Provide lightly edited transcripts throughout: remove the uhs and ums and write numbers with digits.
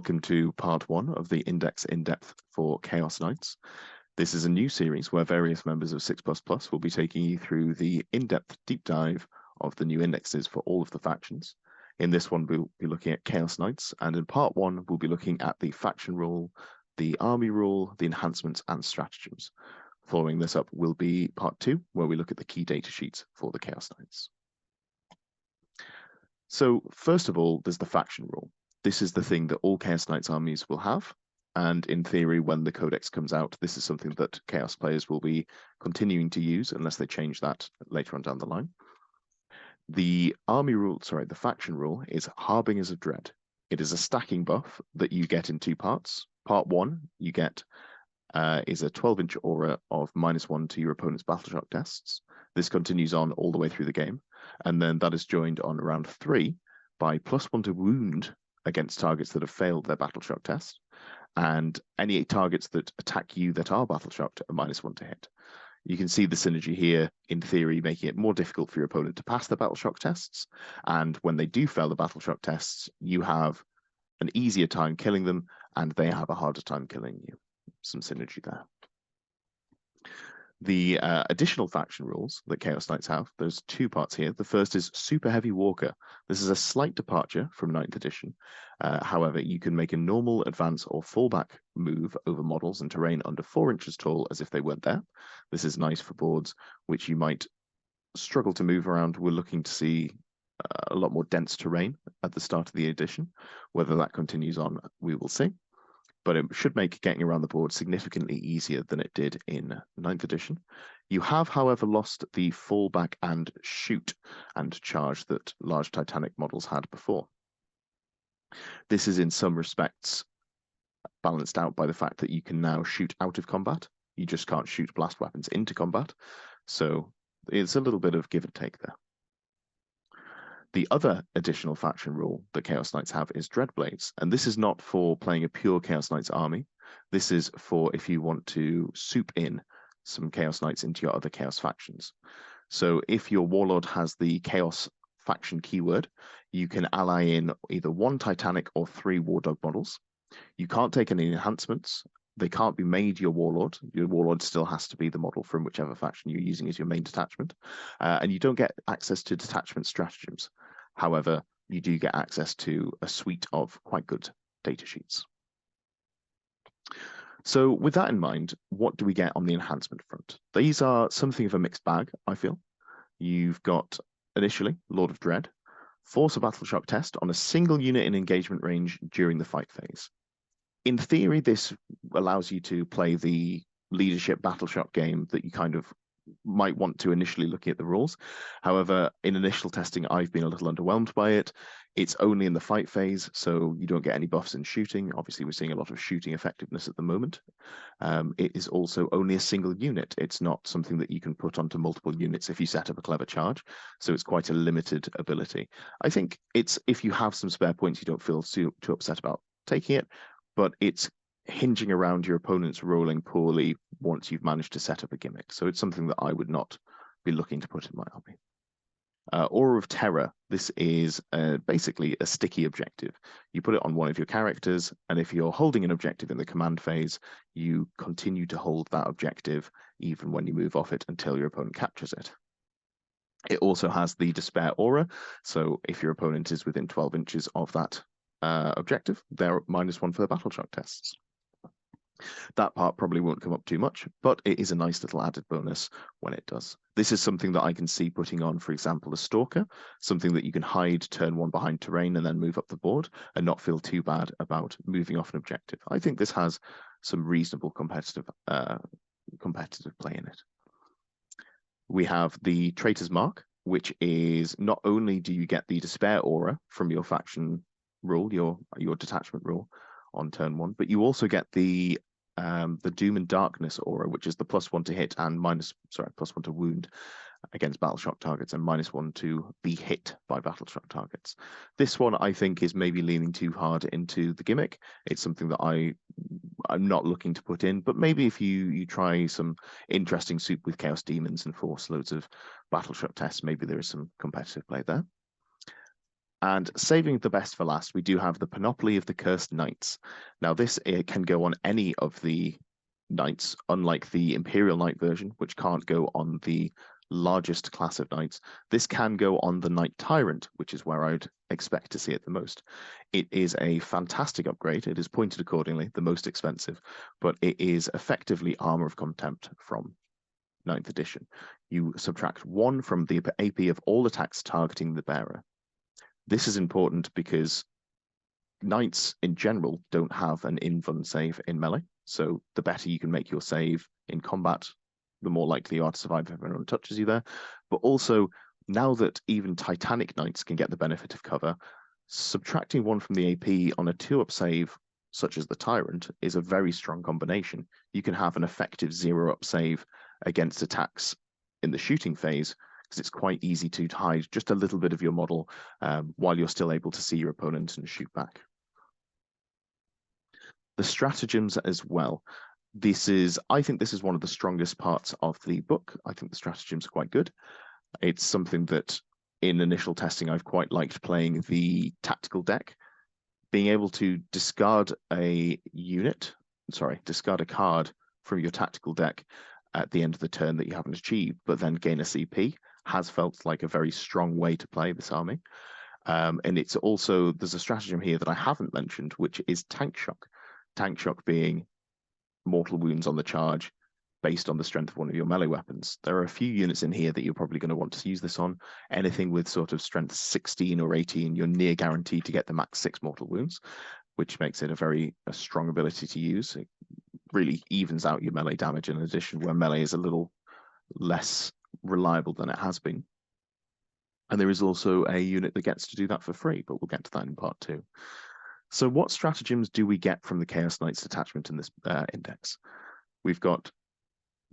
Welcome to part 1 of the Index in-depth for Chaos Knights. This is a new series where various members of 6++ will be taking you through the in-depth deep dive of the new indexes for all of the factions. In this one, we'll be looking at Chaos Knights, and in part 1, we'll be looking at the faction rule, the army rule, the enhancements and stratagems. Following this up will be part 2, where we look at the key data sheets for the Chaos Knights. So first of all, there's the faction rule. This is the thing that all Chaos Knights armies will have. And in theory, when the codex comes out, this is something that Chaos players will be continuing to use unless they change that later on down the line. The faction rule is Harbingers of Dread. It is a stacking buff that you get in 2 parts. Part 1 you get is a 12-inch aura of -1 to your opponent's battle shock tests. This continues on all the way through the game. And then that is joined on round 3 by +1 to wound against targets that have failed their battle shock test, and any targets that attack you that are battle shocked are -1 to hit. You can see the synergy here, in theory, making it more difficult for your opponent to pass the battle shock tests, and when they do fail the battle shock tests, you have an easier time killing them, and they have a harder time killing you. Some synergy there. The additional faction rules that Chaos Knights have, there's 2 parts here. The first is Super Heavy Walker. This is a slight departure from 9th edition. However, you can make a normal, advance, or fallback move over models and terrain under 4 inches tall as if they weren't there. This is nice for boards which you might struggle to move around. We're looking to see a lot more dense terrain at the start of the edition. Whether that continues on, we will see. But it should make getting around the board significantly easier than it did in 9th edition. You have, however, lost the fallback and shoot and charge that large Titanic models had before. This is in some respects balanced out by the fact that you can now shoot out of combat. You just can't shoot blast weapons into combat. So it's a little bit of give and take there. The other additional faction rule that Chaos Knights have is Dreadblades, and this is not for playing a pure Chaos Knights army. This is for if you want to soup in some Chaos Knights into your other Chaos factions. So if your Warlord has the Chaos faction keyword, you can ally in either 1 Titanic or 3 War Dog models. You can't take any enhancements. They can't be made your Warlord. Your Warlord still has to be the model from whichever faction you're using as your main detachment. And you don't get access to detachment stratagems. However, you do get access to a suite of quite good data sheets. So with that in mind, what do we get on the enhancement front? These are something of a mixed bag, I feel. You've got, initially, Lord of Dread. Force a battle shock test on a single unit in engagement range during the fight phase. In theory, this allows you to play the leadership battle shock game that you kind of might want to initially looking at the rules. However, in initial testing, I've been a little underwhelmed by it. It's only in the fight phase, so you don't get any buffs in shooting. Obviously, we're seeing a lot of shooting effectiveness at the moment. It is also only a single unit. It's not something that you can put onto multiple units if you set up a clever charge, so it's quite a limited ability. I think it's, if you have some spare points, you don't feel too upset about taking it, but it's hinging around your opponents rolling poorly once you've managed to set up a gimmick. So it's something that I would not be looking to put in my army. Aura of Terror. This is basically a sticky objective. You put it on one of your characters, and if you're holding an objective in the command phase, you continue to hold that objective even when you move off it until your opponent captures it. It also has the Despair Aura, so if your opponent is within 12 inches of that objective, they're -1 for the battle shock tests. That part probably won't come up too much, but it is a nice little added bonus when it does. This is something that I can see putting on, for example, a Stalker, something that you can hide turn 1 behind terrain and then move up the board and not feel too bad about moving off an objective. I think this has some reasonable competitive play in it. We have the Traitor's Mark, which is not only do you get the Despair Aura from your faction rule, your detachment rule on turn 1, but you also get the Doom and Darkness Aura, which is the +1 to hit and +1 to wound against battle shock targets and -1 to be hit by battle shock targets. This one I think is maybe leaning too hard into the gimmick. It's something that I'm not looking to put in, but maybe if you try some interesting soup with Chaos Demons and force loads of battle shock tests, maybe there is some competitive play there. And saving the best for last, we do have the Panoply of the Cursed Knights. Now, this can go on any of the knights, unlike the Imperial Knight version, which can't go on the largest class of knights. This can go on the Knight Tyrant, which is where I'd expect to see it the most. It is a fantastic upgrade. It is pointed accordingly, the most expensive, but it is effectively Armor of Contempt from 9th edition. You subtract 1 from the AP of all attacks targeting the bearer. This is important because knights in general don't have an invuln save in melee, so the better you can make your save in combat, the more likely you are to survive if everyone touches you there. But also, now that even Titanic knights can get the benefit of cover, subtracting 1 from the AP on a 2-up save, such as the Tyrant, is a very strong combination. You can have an effective 0-up save against attacks in the shooting phase, because it's quite easy to hide just a little bit of your model while you're still able to see your opponent and shoot back. The stratagems as well. I think this is one of the strongest parts of the book. I think the stratagems are quite good. It's something that in initial testing, I've quite liked playing the tactical deck. Being able to discard a card from your tactical deck at the end of the turn that you haven't achieved, but then gain a CP, has felt like a very strong way to play this army. And it's also, there's a stratagem here that I haven't mentioned, which is Tank Shock. Tank Shock being mortal wounds on the charge based on the strength of one of your melee weapons. There are a few units in here that you're probably going to want to use this on. Anything with sort of strength 16 or 18, you're near guaranteed to get the max 6 mortal wounds, which makes it a strong ability to use. It really evens out your melee damage in addition, where melee is a little less reliable than it has been. And there is also a unit that gets to do that for free, but we'll get to that in part 2. So what stratagems do we get from the Chaos Knights detachment in this index? We've got,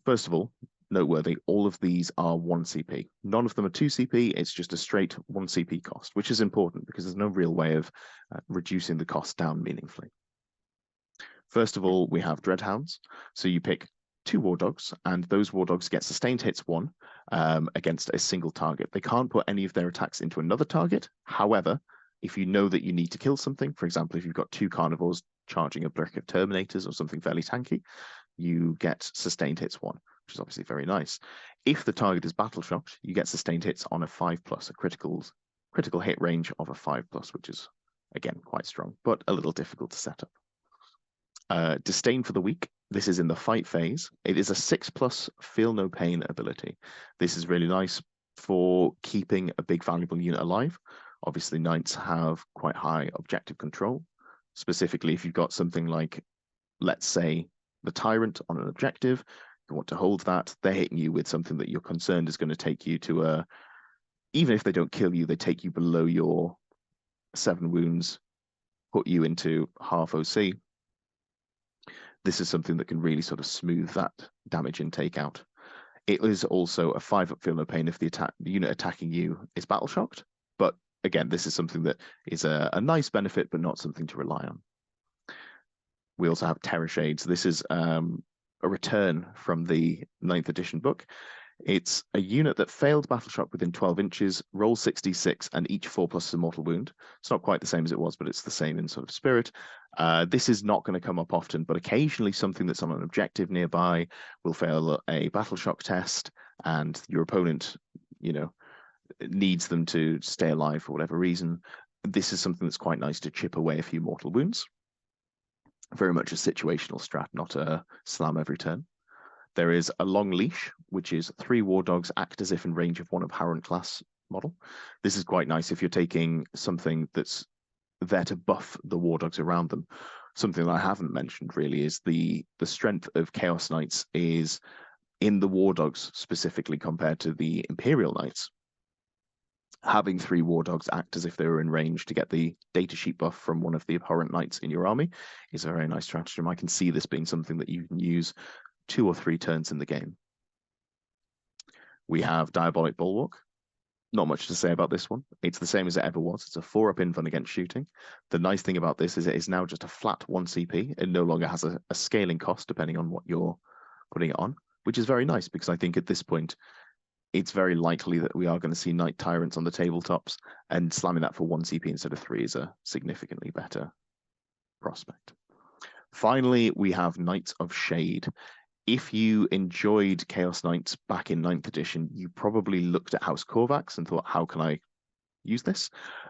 first of all, noteworthy, all of these are 1 CP. None of them are 2 CP, it's just a straight 1 CP cost, which is important because there's no real way of reducing the cost down meaningfully. First of all, we have Dreadhounds. So you pick 2 War Dogs, and those War Dogs get sustained hits 1 against a single target. They can't put any of their attacks into another target. However, if you know that you need to kill something, for example, if you've got 2 Carnivores charging a brick of Terminators or something fairly tanky, you get sustained hits 1, which is obviously very nice. If the target is battle shocked, you get sustained hits on a 5+, a critical hit range of a 5+, which is, again, quite strong, but a little difficult to set up. Disdain for the Weak. This is in the fight phase. It is a 6+ feel no pain ability. This is really nice for keeping a big valuable unit alive. Obviously, knights have quite high objective control. Specifically, if you've got something like, let's say, the Tyrant on an objective, you want to hold that, they're hitting you with something that you're concerned is going to take you to even if they don't kill you, they take you below your 7 wounds, put you into half OC. This is something that can really sort of smooth that damage intake out. It is also a 5-up feel no pain if the unit attacking you is battle shocked. But again, this is something that is a nice benefit, but not something to rely on. We also have Terror Shades. This is a return from the 9th edition book. It's a unit that failed battle shock within 12 inches, roll 66, and each 4+ is a mortal wound. It's not quite the same as it was, but it's the same in sort of spirit. This is not going to come up often, but occasionally something that's on an objective nearby will fail a battle shock test, and your opponent, needs them to stay alive for whatever reason. This is something that's quite nice to chip away a few mortal wounds. Very much a situational strat, not a slam every turn. There is a Long Leash, which is 3 War Dogs act as if in range of one Abhorrent class model. This is quite nice if you're taking something that's there to buff the War Dogs around them. Something that I haven't mentioned really is the strength of Chaos Knights is in the War Dogs specifically compared to the Imperial Knights. Having 3 War Dogs act as if they were in range to get the datasheet buff from one of the Abhorrent Knights in your army is a very nice stratagem. I can see this being something that you can use 2 or 3 turns in the game. We have Diabolic Bulwark. Not much to say about this one. It's the same as it ever was. It's a 4-up invuln against shooting. The nice thing about this is it is now just a flat 1 CP. It no longer has a scaling cost depending on what you're putting it on, which is very nice because I think at this point, it's very likely that we are going to see Knight Tyrants on the tabletops, and slamming that for 1 CP instead of 3 is a significantly better prospect. Finally, we have Knights of Shade. If you enjoyed Chaos Knights back in 9th edition, you probably looked at House Korvax and thought, how can I use this?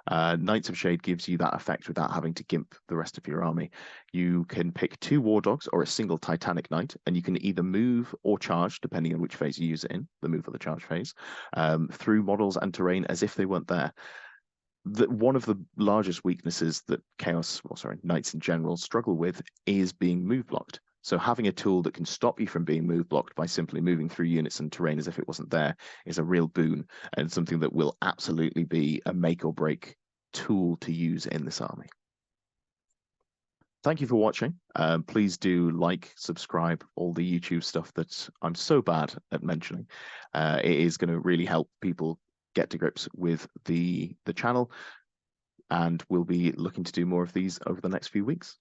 Knights of Shade gives you that effect without having to gimp the rest of your army. You can pick 2 War Dogs or a single Titanic Knight, and you can either move or charge, depending on which phase you use it in, the move or the charge phase, through models and terrain as if they weren't there. One of the largest weaknesses that Knights in general struggle with is being move blocked. So having a tool that can stop you from being move blocked by simply moving through units and terrain as if it wasn't there is a real boon, and something that will absolutely be a make or break tool to use in this army. Thank you for watching. Please do like, subscribe, all the YouTube stuff that I'm so bad at mentioning. It is going to really help people get to grips with the channel, and we'll be looking to do more of these over the next few weeks.